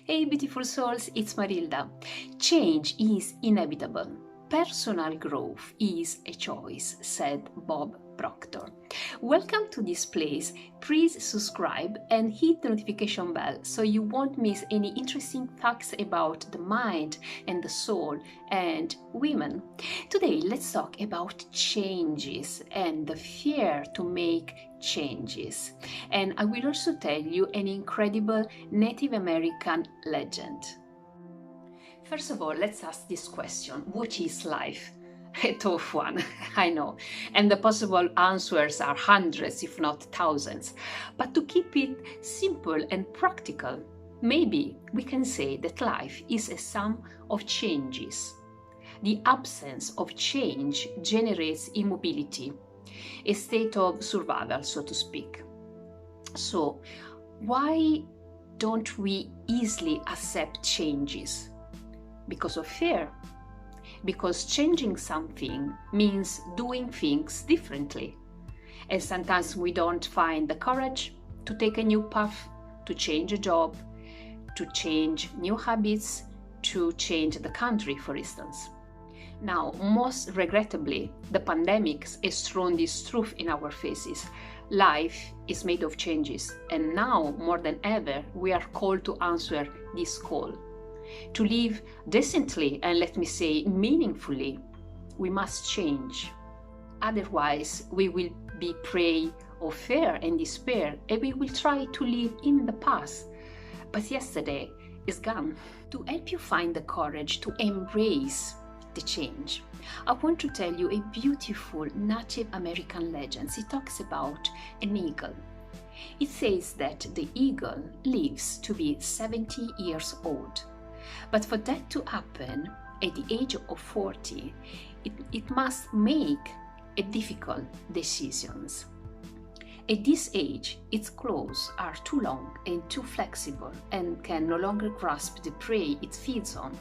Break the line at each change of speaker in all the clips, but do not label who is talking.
Hey beautiful souls, it's Marilda. Change is inevitable. Personal growth is a choice, said Bob Proctor. Welcome to this place. Please subscribe and hit the notification bell so you won't miss any interesting facts about the mind and the soul and women. Today, let's talk about changes and the fear to make changes. And I will also tell you an incredible Native American legend. First of all, let's ask this question: what is life? A tough one, I know, and the possible answers are hundreds, if not thousands. But to keep it simple and practical, maybe we can say that life is a sum of changes. The absence of change generates immobility, a state of survival, so to speak. So, why don't we easily accept changes? Because of fear. Because changing something means doing things differently. And sometimes we don't find the courage to take a new path, to change a job, to change new habits, to change the country, for instance. Now, most regrettably, the pandemic has thrown this truth in our faces. Life is made of changes, and now more than ever, we are called to answer this call. To live decently and, let me say, meaningfully, we must change. Otherwise, we will be prey of fear and despair, and we will try to live in the past. But yesterday is gone. To help you find the courage to embrace the change, I want to tell you a beautiful Native American legend. It talks about an eagle. It says that the eagle lives to be 70 years old. But for that to happen at the age of 40, it must make a difficult decisions. At this age, its claws are too long and too flexible and can no longer grasp the prey it feeds on.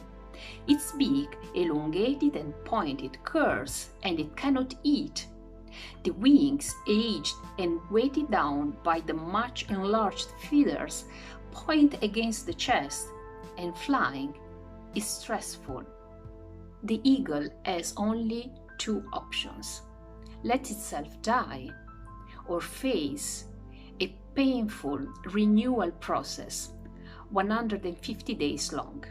Its beak, elongated and pointed, curves, and it cannot eat. The wings, aged and weighted down by the much enlarged feathers, point against the chest, and flying is stressful. The eagle has only two options: let itself die or face a painful renewal process, 150 days long.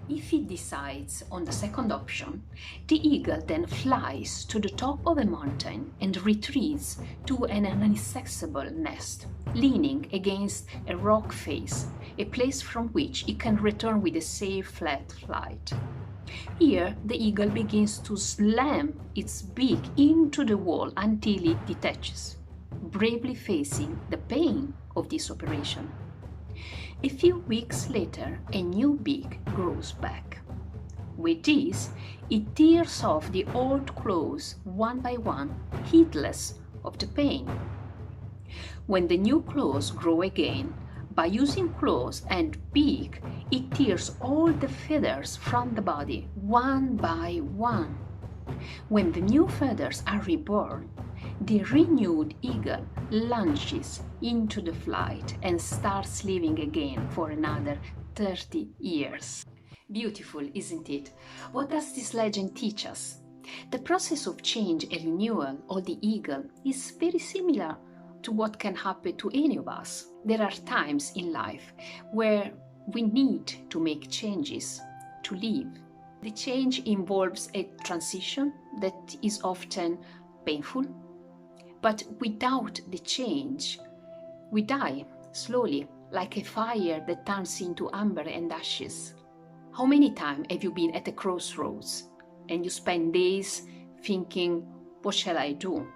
If it decides on the second option, the eagle then flies to the top of a mountain and retreats to an inaccessible nest, leaning against a rock face, a place from which it can return with a safe flat flight. Here, the eagle begins to slam its beak into the wall until it detaches, bravely facing the pain of this operation. A few weeks later, a new beak grows back. With this, it tears off the old claws one by one, heedless of the pain. When the new claws grow again, by using claws and beak, it tears all the feathers from the body, one by one. When the new feathers are reborn, the renewed eagle lunges into the flight and starts living again for another 30 years. Beautiful, isn't it? What does this legend teach us? The process of change and renewal of the eagle is very similar to what can happen to any of us. There are times in life where we need to make changes to live. The change involves a transition that is often painful, but without the change, we die slowly, like a fire that turns into amber and ashes. How many times have you been at a crossroads and you spend days thinking, what shall I do?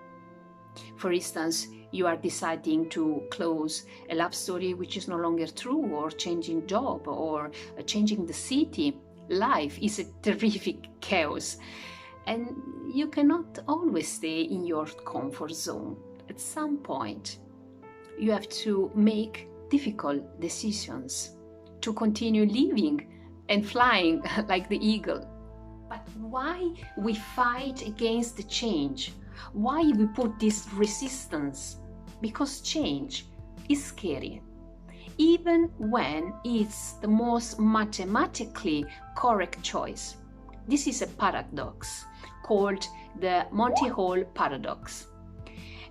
For instance, you are deciding to close a love story which is no longer true, or changing job, or changing the city. Life is a terrific chaos, and you cannot always stay in your comfort zone. At some point, you have to make difficult decisions to continue living and flying like the eagle. But why we fight against the change? Why we put this resistance? Because change is scary. even when it's the most mathematically correct choice. This is a paradox called the Monty Hall paradox.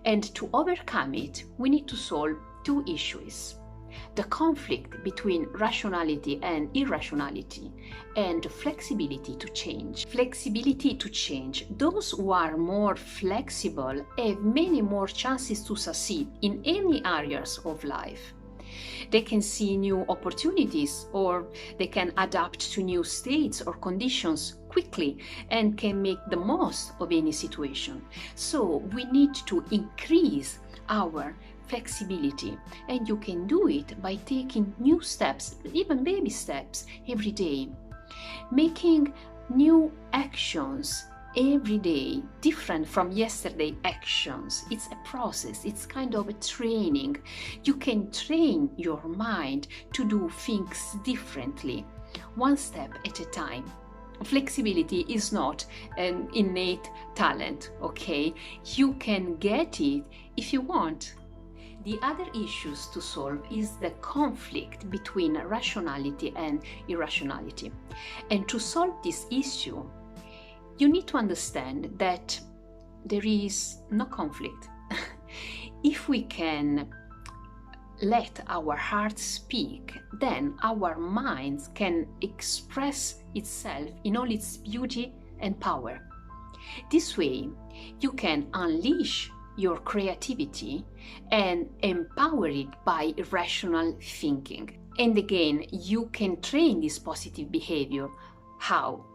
And to overcome it, we need to solve two issues: the conflict between rationality and irrationality, and flexibility to change. Flexibility to change. Those who are more flexible have many more chances to succeed in any areas of life. They can see new opportunities, or they can adapt to new states or conditions quickly and can make the most of any situation. So we need to increase our flexibility, and you can do it by taking new steps, even baby steps, every day, making new actions every day, different from yesterday actions. It's a process, it's kind of a training. You can train your mind to do things differently, one step at a time. Flexibility is not an innate talent, okay? You can get it if you want. The other issues to solve is the conflict between rationality and irrationality. And to solve this issue, you need to understand that there is no conflict. If we can let our heart speak, then our minds can express itself in all its beauty and power. This way, you can unleash your creativity and empower it by rational thinking. And again, you can train this positive behavior. How?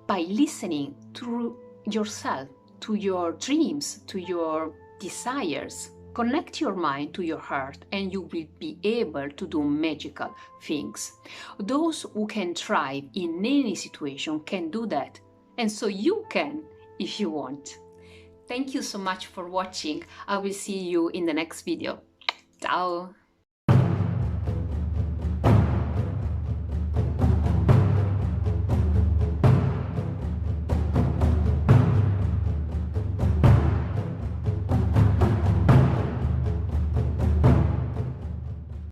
By listening to yourself, to your dreams, to your desires. Connect your mind to your heart and you will be able to do magical things. Those who can thrive in any situation can do that. And so you can if you want. Thank you so much for watching. I will see you in the next video. Ciao!